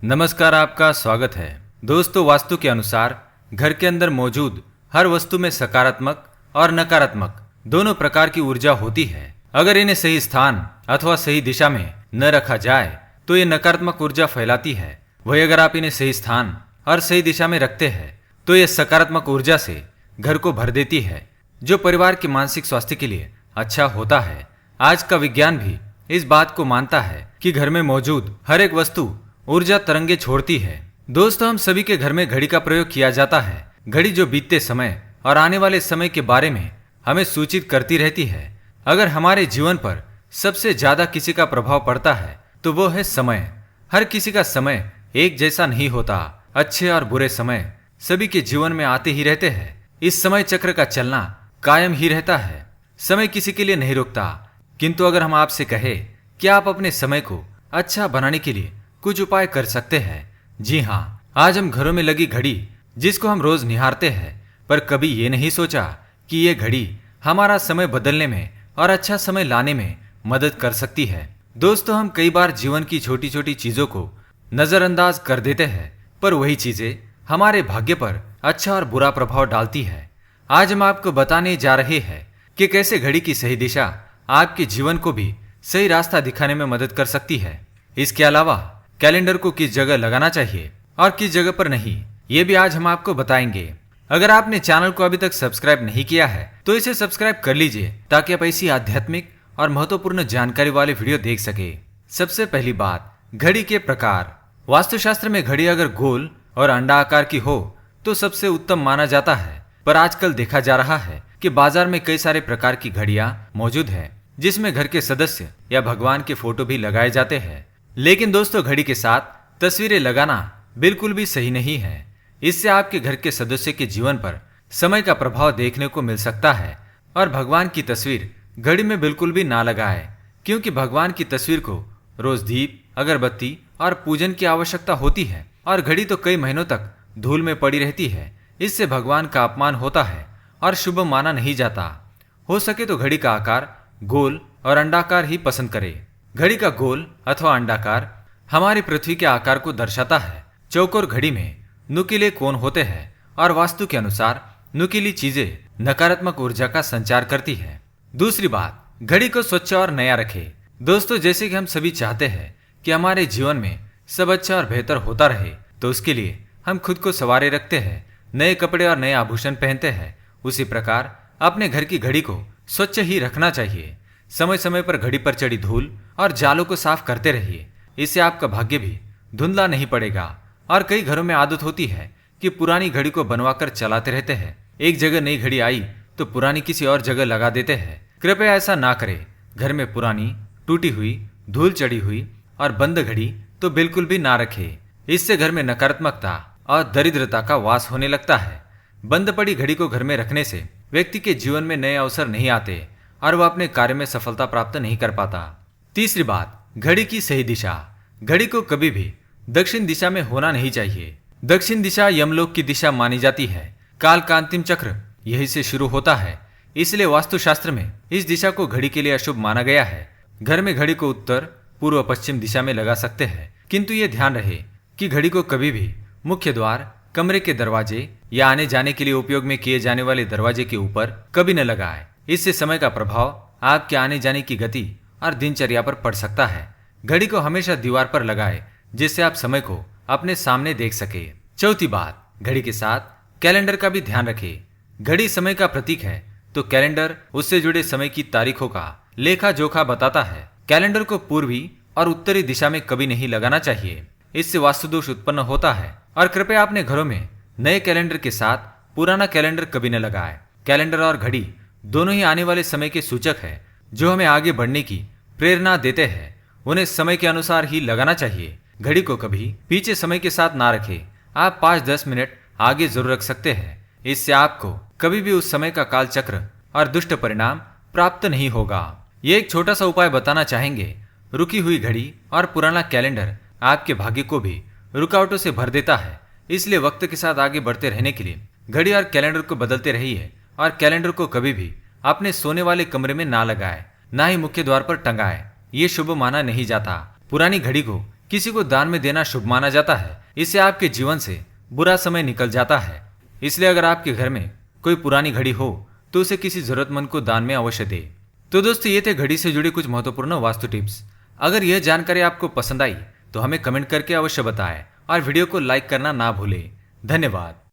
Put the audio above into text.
नमस्कार, आपका स्वागत है। दोस्तों, वास्तु के अनुसार घर के अंदर मौजूद हर वस्तु में सकारात्मक और नकारात्मक दोनों प्रकार की ऊर्जा होती है। अगर इन्हें सही स्थान अथवा सही दिशा में न रखा जाए तो ये नकारात्मक ऊर्जा फैलाती है। वही अगर आप इन्हें सही स्थान और सही दिशा में रखते हैं तो ये सकारात्मक ऊर्जा से घर को भर देती है, जो परिवार के मानसिक स्वास्थ्य के लिए अच्छा होता है। आज का विज्ञान भी इस बात को मानता है कि घर में मौजूद हर एक वस्तु ऊर्जा तरंगे छोड़ती है। दोस्तों, हम सभी के घर में घड़ी का प्रयोग किया जाता है। घड़ी जो बीतते समय और आने वाले समय के बारे में हमें सूचित करती रहती है। अगर हमारे जीवन पर सबसे ज्यादा किसी का प्रभाव पड़ता है तो वो है समय। हर किसी का समय एक जैसा नहीं होता। अच्छे और बुरे समय सभी के जीवन में आते ही रहते हैं। इस समय चक्र का चलना कायम ही रहता है। समय किसी के लिए नहीं रुकता। किंतु अगर हम आपसे कहें कि आप अपने समय को अच्छा बनाने के लिए कुछ उपाय कर सकते हैं। जी हाँ, आज हम घरों में लगी घड़ी जिसको हम रोज निहारते हैं, पर कभी ये नहीं सोचा कि ये घड़ी हमारा समय बदलने में और अच्छा समय लाने में मदद कर सकती है। दोस्तों, हम कई बार जीवन की छोटी छोटी चीजों को नजरअंदाज कर देते हैं, पर वही चीजें हमारे भाग्य पर अच्छा और बुरा प्रभाव डालती है। आज हम आपको बताने जा रहे हैं कि कैसे घड़ी की सही दिशा आपके जीवन को भी सही रास्ता दिखाने में मदद कर सकती है। इसके अलावा कैलेंडर को किस जगह लगाना चाहिए और किस जगह पर नहीं, ये भी आज हम आपको बताएंगे। अगर आपने चैनल को अभी तक सब्सक्राइब नहीं किया है तो इसे सब्सक्राइब कर लीजिए, ताकि आप ऐसी आध्यात्मिक और महत्वपूर्ण जानकारी वाले वीडियो देख सके। सबसे पहली बात, घड़ी के प्रकार। वास्तुशास्त्र में घड़ी अगर गोल और अंडा आकार की हो तो सबसे उत्तम माना जाता है, पर आजकल देखा जा रहा है कि बाजार में कई सारे प्रकार की घड़ियां मौजूद है, जिसमें घर के सदस्य या भगवान के फोटो भी लगाए जाते हैं। लेकिन दोस्तों, घड़ी के साथ तस्वीरें लगाना बिल्कुल भी सही नहीं है। इससे आपके घर के सदस्य के जीवन पर समय का प्रभाव देखने को मिल सकता है। और भगवान की तस्वीर घड़ी में बिल्कुल भी ना लगाए, क्योंकि भगवान की तस्वीर को रोज दीप, अगरबत्ती और पूजन की आवश्यकता होती है, और घड़ी तो कई महीनों तक धूल में पड़ी रहती है। इससे भगवान का अपमान होता है और शुभ माना नहीं जाता। हो सके तो घड़ी का आकार गोल और अंडाकार ही पसंद करें। घड़ी का गोल अथवा अंडाकार हमारी पृथ्वी के आकार को दर्शाता है। चौकोर घड़ी में नुकीले कोण होते हैं, और वास्तु के अनुसार नुकीली चीजें नकारात्मक ऊर्जा का संचार करती है। दूसरी बात, घड़ी को स्वच्छ और नया रखें। दोस्तों, जैसे कि हम सभी चाहते हैं कि हमारे जीवन में सब अच्छा और बेहतर होता रहे, तो उसके लिए हम खुद को संवारे रखते हैं, नए कपड़े और नए आभूषण पहनते हैं। उसी प्रकार अपने घर की घड़ी को स्वच्छ ही रखना चाहिए। समय समय पर घड़ी पर चढ़ी धूल और जालों को साफ करते रहिए। इससे आपका भाग्य भी धुंधला नहीं पड़ेगा। और कई घरों में आदत होती है कि पुरानी घड़ी को बनवाकर चलाते रहते हैं। एक जगह नई घड़ी आई तो पुरानी किसी और जगह लगा देते हैं। कृपया ऐसा ना करें। घर में पुरानी, टूटी हुई, धूल चढ़ी हुई और बंद घड़ी तो बिल्कुल भी ना रखें। इससे घर में नकारात्मकता और दरिद्रता का वास होने लगता है। बंद पड़ी घड़ी को घर में रखने से व्यक्ति के जीवन में नए अवसर नहीं आते और वह अपने कार्य में सफलता प्राप्त नहीं कर पाता। तीसरी बात, घड़ी की सही दिशा। घड़ी को कभी भी दक्षिण दिशा में होना नहीं चाहिए। दक्षिण दिशा यमलोक की दिशा मानी जाती है। काल का अंतिम चक्र यही से शुरू होता है। इसलिए वास्तुशास्त्र में इस दिशा को घड़ी के लिए अशुभ माना गया है। घर में घड़ी को उत्तर, पूर्व, पश्चिम दिशा में लगा सकते हैं, किंतु ये ध्यान रहे कि घड़ी को कभी भी मुख्य द्वार, कमरे के दरवाजे या आने जाने के लिए उपयोग में किए जाने वाले दरवाजे के ऊपर कभी न लगाए। इससे समय का प्रभाव आपके आने जाने की गति और दिनचर्या पर पड़ सकता है। घड़ी को हमेशा दीवार पर लगाए, जिससे आप समय को अपने सामने देख सके। चौथी बात, घड़ी के साथ कैलेंडर का भी ध्यान रखें। घड़ी समय का प्रतीक है, तो कैलेंडर उससे जुड़े समय की तारीखों का लेखा जोखा बताता है। कैलेंडर को पूर्वी और उत्तरी दिशा में कभी नहीं लगाना चाहिए। इससे वास्तु दोष उत्पन्न होता है। और कृपया अपने घरों में नए कैलेंडर के साथ पुराना कैलेंडर कभी न लगाए। कैलेंडर और घड़ी दोनों ही आने वाले समय के सूचक है, जो हमें आगे बढ़ने की प्रेरणा देते हैं। उन्हें समय के अनुसार ही लगाना चाहिए। घड़ी को कभी पीछे समय के साथ ना रखें। आप 5-10 मिनट आगे जरूर रख सकते हैं। इससे आपको कभी भी उस समय का काल चक्र और दुष्ट परिणाम प्राप्त नहीं होगा। ये एक छोटा सा उपाय बताना चाहेंगे। रुकी हुई घड़ी और पुराना कैलेंडर आपके भाग्य को भी रुकावटों से भर देता है। इसलिए वक्त के साथ आगे बढ़ते रहने के लिए घड़ी और कैलेंडर को बदलते रहिए। और कैलेंडर को कभी भी अपने सोने वाले कमरे में ना लगाए, ना ही मुख्य द्वार पर टंगाए। ये शुभ माना नहीं जाता। पुरानी घड़ी को किसी को दान में देना शुभ माना जाता है। इससे आपके जीवन से बुरा समय निकल जाता है। इसलिए अगर आपके घर में कोई पुरानी घड़ी हो तो उसे किसी जरूरतमंद को दान में अवश्य दे। तो दोस्तों, ये थे घड़ी से जुड़ी कुछ महत्वपूर्ण वास्तु टिप्स। अगर यह जानकारी आपको पसंद आई तो हमें कमेंट करके अवश्य बताएं और वीडियो को लाइक करना ना भूलें। धन्यवाद।